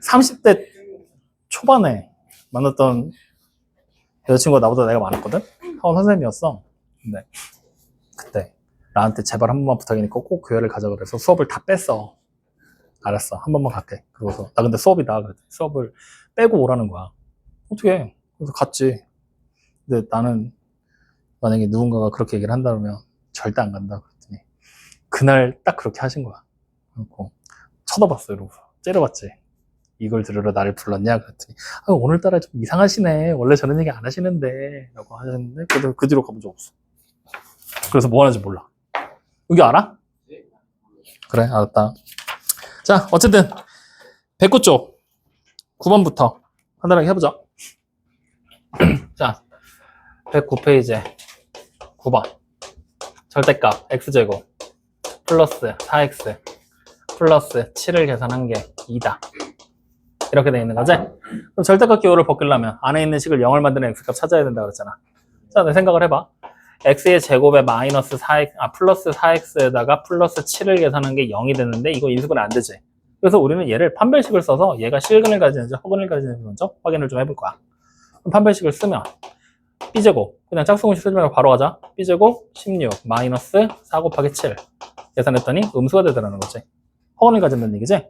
30대 초반에 만났던 여자친구가 나보다 나이가 많았거든? 학원 선생님이었어. 근데 그때 나한테 제발 한 번만 부탁이니까 꼭 교회를 가자 그래서 수업을 다 뺐어. 알았어, 한 번만 갈게. 그러고서 나 근데 수업이다 그랬더니 수업을 빼고 오라는 거야. 어떻게 해? 그래서 갔지. 근데 나는 만약에 누군가가 그렇게 얘기를 한다면 절대 안 간다 그랬더니 그날 딱 그렇게 하신 거야. 그래서 쳐다봤어. 이러고 째려봤지. 이걸 들으러 나를 불렀냐 그랬더니 오늘따라 좀 이상하시네, 원래 저런 얘기 안 하시는데 라고 하셨는데 그 뒤로 가본 적 없어. 그래서 뭐 하는지 몰라. 여기 알아? 그래, 알았다. 자, 어쨌든 109쪽 9번부터 간단하게 해보자. 자, 109페이지에 9번 절대값 x제곱 플러스 4x 플러스 7을 계산한 게 2다 이렇게 돼 있는 거지? 그럼 절대값 기호를 벗기려면 안에 있는 식을 0을 만드는 x값 찾아야 된다 그랬잖아. 자, 내 생각을 해봐. x의 제곱에 마이너스 4x, 플러스 4x에다가 플러스 7을 계산한 게 0이 되는데 이거 인수분해 안 되지. 그래서 우리는 얘를 판별식을 써서 얘가 실근을 가지는지 허근을 가지는지 먼저 확인을 좀 해볼 거야. 그럼 판별식을 쓰면 b제곱, 그냥 짝수공식 쓰지 말고 바로 가자. b제곱 16 마이너스 4 곱하기 7 계산했더니 음수가 되더라는 거지. 허근을 가진다는 얘기지?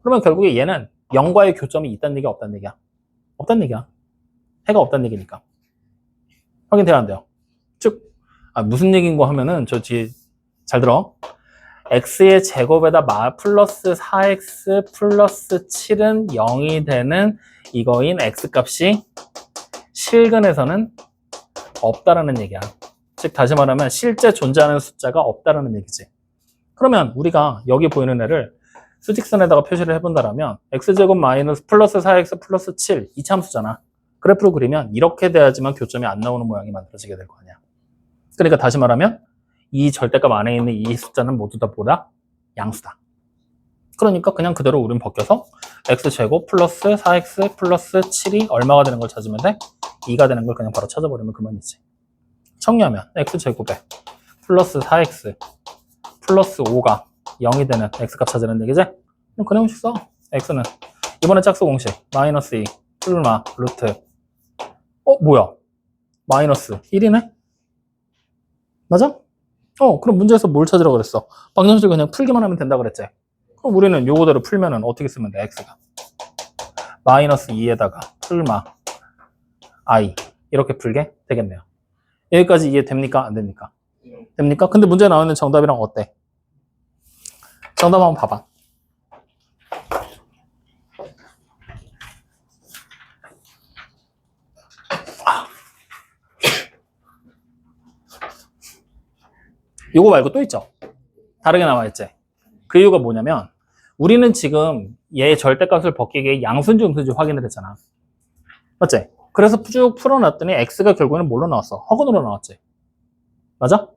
그러면 결국에 얘는 0과의 교점이 있다는 얘기야, 없다는 얘기야? 없다는 얘기야. 해가 없다는 얘기니까. 확인돼야 안 돼요. 즉, 무슨 얘기인고 하면은 저 뒤에 잘 들어. x의 제곱에다 플러스 4x 플러스 7은 0이 되는 이거인 x값이 실근에서는 없다라는 얘기야. 즉 다시 말하면 실제 존재하는 숫자가 없다라는 얘기지. 그러면 우리가 여기 보이는 애를 수직선에다가 표시를 해본다라면 x제곱 마이너스 플러스 4x 플러스 7 이차함수잖아. 그래프로 그리면 이렇게 돼야지만 교점이 안 나오는 모양이 만들어지게 될 거 아니야. 그러니까 다시 말하면 이 절대값 안에 있는 이 숫자는 모두 다 뭐다? 양수다. 그러니까 그냥 그대로 우린 벗겨서 x제곱 플러스 4x 플러스 7이 얼마가 되는 걸 찾으면 돼? 2가 되는 걸 그냥 바로 찾아버리면 그만이지. 정리하면 x제곱에 플러스 4x 플러스 5가 0이 되는 x값 찾으는 얘기지? 그냥 공식 써. x는 이번에 짝수 공식 마이너스 2 풀마 루트 뭐야? 마이너스 1이네? 맞아? 그럼 문제에서 뭘 찾으라고 그랬어? 방정식 그냥 풀기만 하면 된다 그랬지? 그럼 우리는 요거대로 풀면은 어떻게 쓰면 돼? x가 마이너스 2에다가 풀마 i 이렇게 풀게 되겠네요. 여기까지 이해됩니까? 안 됩니까? 됩니까? 근데 문제 나오는 정답이랑 어때? 정답 한번 봐봐. 요거 말고 또 있죠? 다르게 나와있지? 그 이유가 뭐냐면 우리는 지금 얘의 절대값을 벗기기 위해 양수인지 음수인지 확인을 했잖아. 맞지? 그래서 쭉 풀어놨더니 x가 결국에는 뭘로 나왔어? 허근으로 나왔지. 맞아?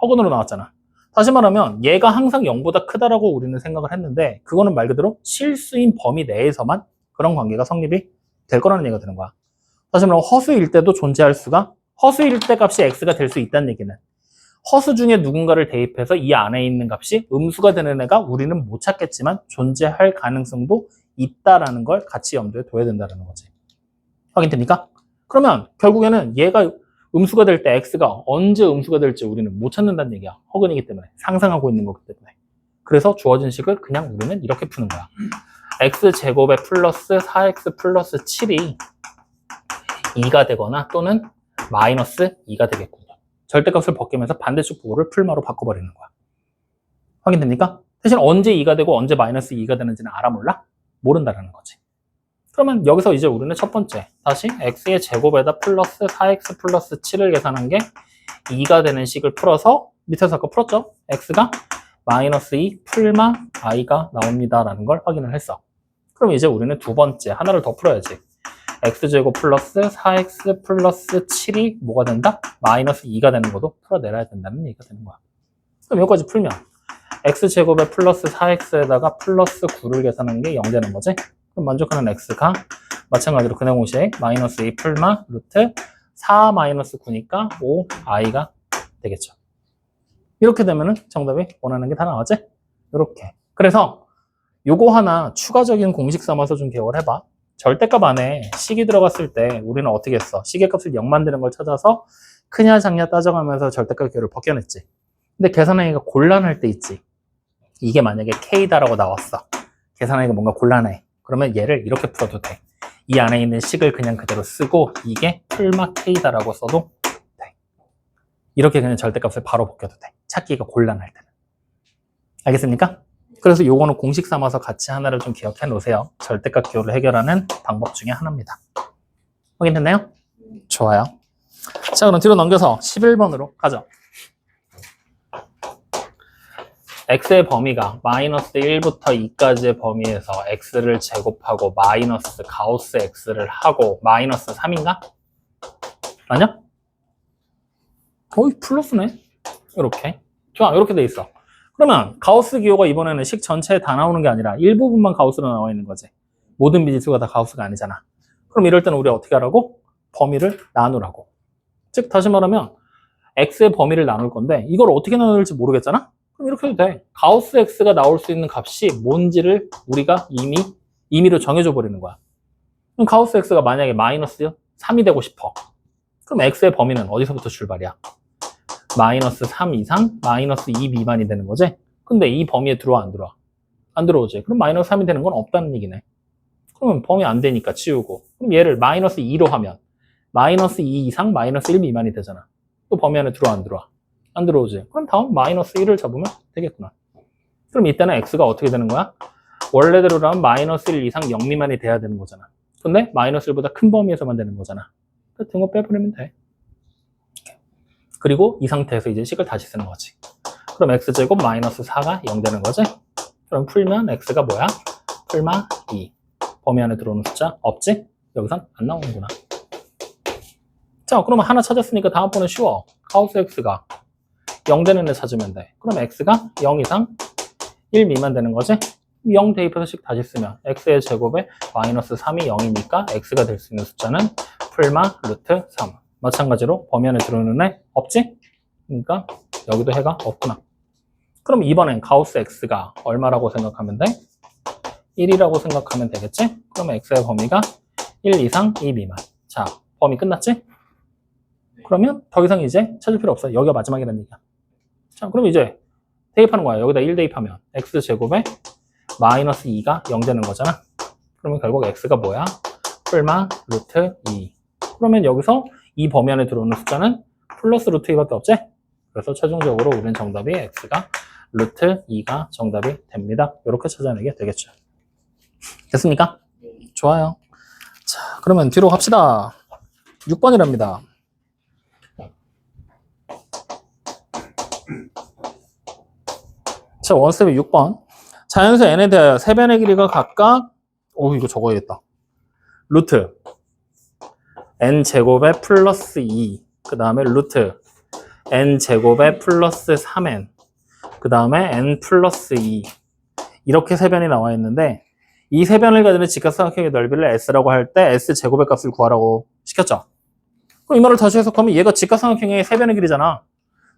허근으로 나왔잖아. 다시 말하면 얘가 항상 0보다 크다라고 우리는 생각을 했는데 그거는 말 그대로 실수인 범위 내에서만 그런 관계가 성립이 될 거라는 얘기가 되는 거야. 다시 말하면 허수일 때도 존재할 수가, 허수일 때 값이 x가 될 수 있다는 얘기는 허수 중에 누군가를 대입해서 이 안에 있는 값이 음수가 되는 애가 우리는 못 찾겠지만 존재할 가능성도 있다라는 걸 같이 염두에 둬야 된다는 거지. 확인됩니까? 그러면 결국에는 얘가 음수가 될 때 x가 언제 음수가 될지 우리는 못 찾는다는 얘기야. 허근이기 때문에. 상상하고 있는 거기 때문에. 그래서 주어진 식을 그냥 우리는 이렇게 푸는 거야. x제곱에 플러스 4x 플러스 7이 2가 되거나 또는 마이너스 2가 되겠군요. 절대값을 벗기면서 반대쪽 부호를 풀마로 바꿔버리는 거야. 확인됩니까? 대신 언제 2가 되고 언제 마이너스 2가 되는지는 알아 몰라? 모른다라는 거지. 그러면 여기서 이제 우리는 첫 번째 다시 x의 제곱에다 플러스 4x 플러스 7을 계산한 게 2가 되는 식을 풀어서 밑에서 아까 풀었죠? x가 마이너스 2 풀마 i가 나옵니다 라는 걸 확인을 했어. 그럼 이제 우리는 두 번째 하나를 더 풀어야지. x제곱 플러스 4x 플러스 7이 뭐가 된다? 마이너스 2가 되는 것도 풀어내려야 된다는 얘기가 되는 거야. 그럼 여기까지 풀면 x제곱에 플러스 4x에다가 플러스 9를 계산한 게 0 되는 거지? 그럼 만족하는 x가 마찬가지로 근해 공식 마이너스 2 풀마 루트 4 마이너스 9니까 5 i가 되겠죠. 이렇게 되면은 정답이 원하는 게 다 나왔지? 이렇게. 그래서 요거 하나 추가적인 공식 삼아서 좀 기억을 해봐. 절대값 안에 식이 들어갔을 때 우리는 어떻게 했어? 식의 값을 0 만드는 걸 찾아서 크냐 작냐 따져가면서 절대값 기호를 벗겨냈지. 근데 계산하기가 곤란할 때 있지. 이게 만약에 K다라고 나왔어. 계산하기가 뭔가 곤란해. 그러면 얘를 이렇게 풀어도 돼. 이 안에 있는 식을 그냥 그대로 쓰고 이게 풀마 K다라고 써도 돼. 이렇게 그냥 절대값을 바로 벗겨도 돼. 찾기가 곤란할 때는. 알겠습니까? 그래서 요거는 공식 삼아서 같이 하나를 좀 기억해 놓으세요. 절대값 기호를 해결하는 방법 중에 하나입니다. 확인됐나요? 좋아요. 자, 그럼 뒤로 넘겨서 11번으로 가죠. x의 범위가 마이너스 1부터 2까지의 범위에서 x를 제곱하고 마이너스 가우스 x를 하고 마이너스 3인가? 아니야? 어이, 플러스네. 이렇게. 좋아, 이렇게 돼 있어. 그러면 가우스 기호가 이번에는 식 전체에 다 나오는 게 아니라 일부분만 가우스로 나와 있는 거지. 모든 미지수가 다 가우스가 아니잖아. 그럼 이럴 때는 우리 어떻게 하라고? 범위를 나누라고. 즉 다시 말하면 x의 범위를 나눌 건데 이걸 어떻게 나눌지 모르겠잖아? 그럼 이렇게 해도 돼. 가우스 x가 나올 수 있는 값이 뭔지를 우리가 임의로 정해줘 버리는 거야. 그럼 가우스 x가 만약에 마이너스 3이 되고 싶어. 그럼 x의 범위는 어디서부터 출발이야? 마이너스 3 이상, 마이너스 2 미만이 되는 거지? 근데 이 범위에 들어와 안 들어와? 안 들어오지. 그럼 마이너스 3이 되는 건 없다는 얘기네. 그러면 범위 안 되니까 치우고. 그럼 얘를 마이너스 2로 하면 마이너스 2 이상, 마이너스 1 미만이 되잖아. 또 범위 안에 들어와 안 들어와? 안 들어오지. 그럼 다음 마이너스 1을 잡으면 되겠구나. 그럼 이때는 x가 어떻게 되는 거야? 원래대로라면 마이너스 1 이상 0 미만이 돼야 되는 거잖아. 근데 마이너스 1보다 큰 범위에서만 되는 거잖아. 등호 빼버리면 돼. 그리고 이 상태에서 이제 식을 다시 쓰는 거지. 그럼 x제곱 마이너스 4가 0 되는 거지? 그럼 풀면 x가 뭐야? 풀마 2. 범위 안에 들어오는 숫자 없지? 여기선 안 나오는구나. 자, 그러면 하나 찾았으니까 다음번은 쉬워. 가우스 x가 0 되는 애 찾으면 돼. 그럼 x가 0 이상 1 미만 되는 거지? 0 대입해서 식 다시 쓰면 x의 제곱에 마이너스 3이 0이니까 x가 될 수 있는 숫자는 풀마 루트 3. 마찬가지로 범위 안에 들어오는 애 없지? 그러니까 여기도 해가 없구나. 그럼 이번엔 가우스 x가 얼마라고 생각하면 돼? 1이라고 생각하면 되겠지? 그러면 x의 범위가 1 이상 2 미만. 자, 범위 끝났지? 그러면 더 이상 이제 찾을 필요 없어. 여기가 마지막이라는 얘기야. 자, 그럼 이제 대입하는 거야. 여기다 1 대입하면 x제곱에 마이너스 2가 0 되는 거잖아. 그러면 결국 x가 뭐야? 풀마 루트 2. 그러면 여기서 이 범위 안에 들어오는 숫자는 플러스 루트 2밖에 없지? 그래서 최종적으로 우리는 정답이 x가 루트 2가 정답이 됩니다. 이렇게 찾아내게 되겠죠. 됐습니까? 좋아요. 자, 그러면 뒤로 갑시다. 6번이랍니다. 자, 원스텝이 6번. 자연수 n에 대하여 세변의 길이가 각각, 이거 적어야겠다. 루트 n제곱에 플러스 2, 그 다음에 루트 n제곱에 플러스 3n, 그 다음에 n 플러스 2. 이렇게 세변이 나와 있는데 이 세변을 가지는 직각삼각형의 넓이를 s라고 할 때 s제곱의 값을 구하라고 시켰죠. 그럼 이 말을 다시 해석하면 얘가 직각삼각형의 세변의 길이잖아.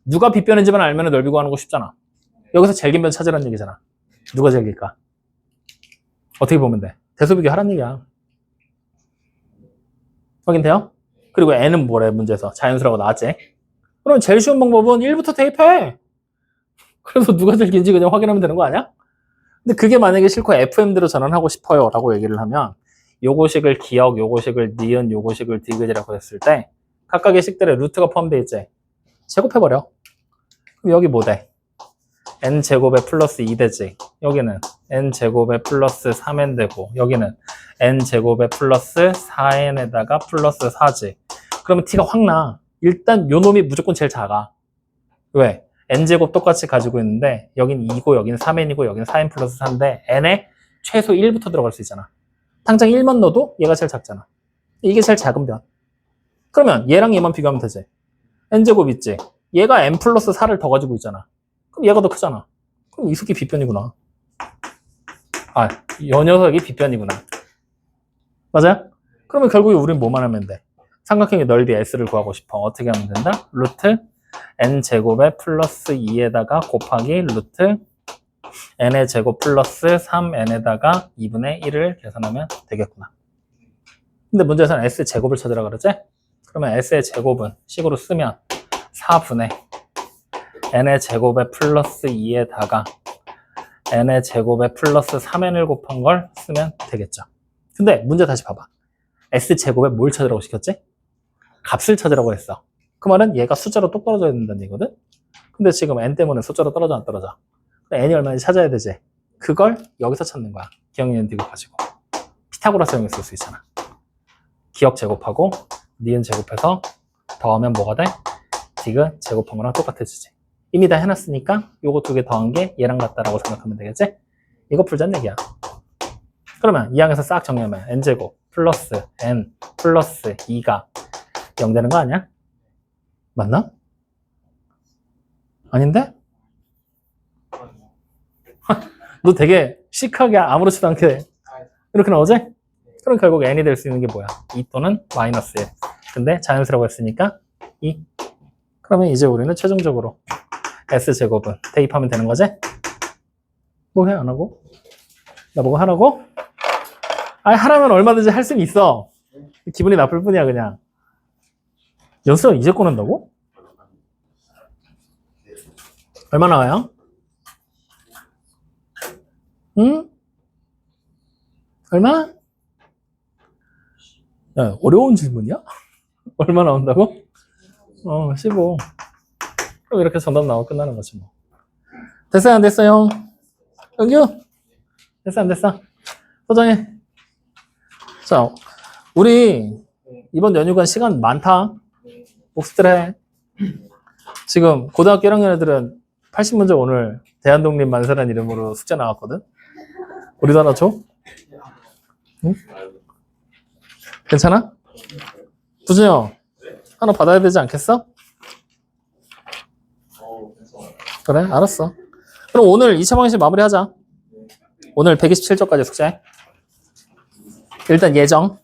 누가 빗변인지만 알면 넓이 구하는 거 쉽잖아. 여기서 제일 긴 변 찾으라는 얘기잖아. 누가 제일 길까? 어떻게 보면 돼? 대소비교 하라는 얘기야. 확인돼요? 그리고 n은 뭐래 문제에서? 자연수라고 나왔지? 그럼 제일 쉬운 방법은 1부터 대입해. 그래서 누가 제일 긴지 그냥 확인하면 되는 거 아니야? 근데 그게 만약에 싫고 FM대로 전환하고 싶어요 라고 얘기를 하면 요거식을 기억, 요거식을 니은, 요거식을 디귿이라고 했을 때 각각의 식들의 루트가 포함되어 있지? 제곱해버려. 그럼 여기 뭐 돼? n제곱에 플러스 2 되지. 여기는 n제곱에 플러스 3n 되고 여기는 n제곱에 플러스 4n에다가 플러스 4지. 그러면 t가 확 나. 일단 요 놈이 무조건 제일 작아. 왜? n제곱 똑같이 가지고 있는데 여긴 2고 여긴 3n이고 여긴 4n 플러스 4인데 n에 최소 1부터 들어갈 수 있잖아. 당장 1만 넣어도 얘가 제일 작잖아. 이게 제일 작은 변. 그러면 얘랑 얘만 비교하면 되지. n제곱 있지. 얘가 n 플러스 4를 더 가지고 있잖아. 그럼 얘가 더 크잖아. 그럼 이 새끼 빗변이구나. 이 녀석이 빗변이구나. 맞아요? 그러면 결국에 우린 뭐만 하면 돼? 삼각형의 넓이 S를 구하고 싶어. 어떻게 하면 된다? 루트 N제곱에 플러스 2에다가 곱하기 루트 n의 제곱 플러스 3n에다가 2분의 1을 계산하면 되겠구나. 근데 문제에서는 s 제곱을 찾으라 그러지? 그러면 s의 제곱은 식으로 쓰면 4분의 n의 제곱에 플러스 2에다가 n의 제곱에 플러스 3n을 곱한 걸 쓰면 되겠죠. 근데 문제 다시 봐봐. s제곱에 뭘 찾으라고 시켰지? 값을 찾으라고 했어. 그 말은 얘가 숫자로 똑 떨어져야 된다는 얘기거든? 근데 지금 n 때문에 숫자로 떨어져 안 떨어져? n이 얼마인지 찾아야 되지? 그걸 여기서 찾는 거야. 기억 니은 디귿 가지고. 피타고라스 형을 쓸 수 있잖아. 기억 제곱하고 니은 제곱해서 더하면 뭐가 돼? 디귿 제곱한 거랑 똑같아지지. 이미 다 해놨으니까 요거 두 개 더한 게 얘랑 같다라고 생각하면 되겠지? 이거 풀자는 얘기야. 그러면 이 항에서 싹 정리하면 n제곱 플러스 n 플러스 2가 0 되는 거 아니야? 맞나? 아닌데? 너 되게 시크하게 아무렇지도 않게 이렇게 나오지? 그럼 결국 n이 될 수 있는 게 뭐야? 2 또는 마이너스 1. 근데 자연수라고 했으니까 2. 그러면 이제 우리는 최종적으로 s제곱은 대입하면 되는 거지? 뭐 해? 안 하고? 나보고 하라고? 아니 하라면 얼마든지 할 수는 있어. 기분이 나쁠 뿐이야 그냥. 연수가 이제 꺼낸다고? 얼마 나와요? 응? 얼마? 야, 어려운 질문이야? 얼마 나온다고? 15. 그럼 이렇게 정답 나오고 끝나는 거지 뭐. 됐어요 안 됐어요? 은규? 됐어 안 됐어? 소정해. 자, 우리 이번 연휴간 시간 많다. 복습들 해. 지금 고등학교 1학년 애들은 80문제 오늘 대한독립 만세라는 이름으로 숙제 나왔거든. 우리도 하나 줘? 응? 괜찮아? 두준이 형 하나 받아야 되지 않겠어? 그래 알았어. 그럼 오늘 2차 방식 마무리하자. 오늘 127쪽까지 숙제. 일단 예정.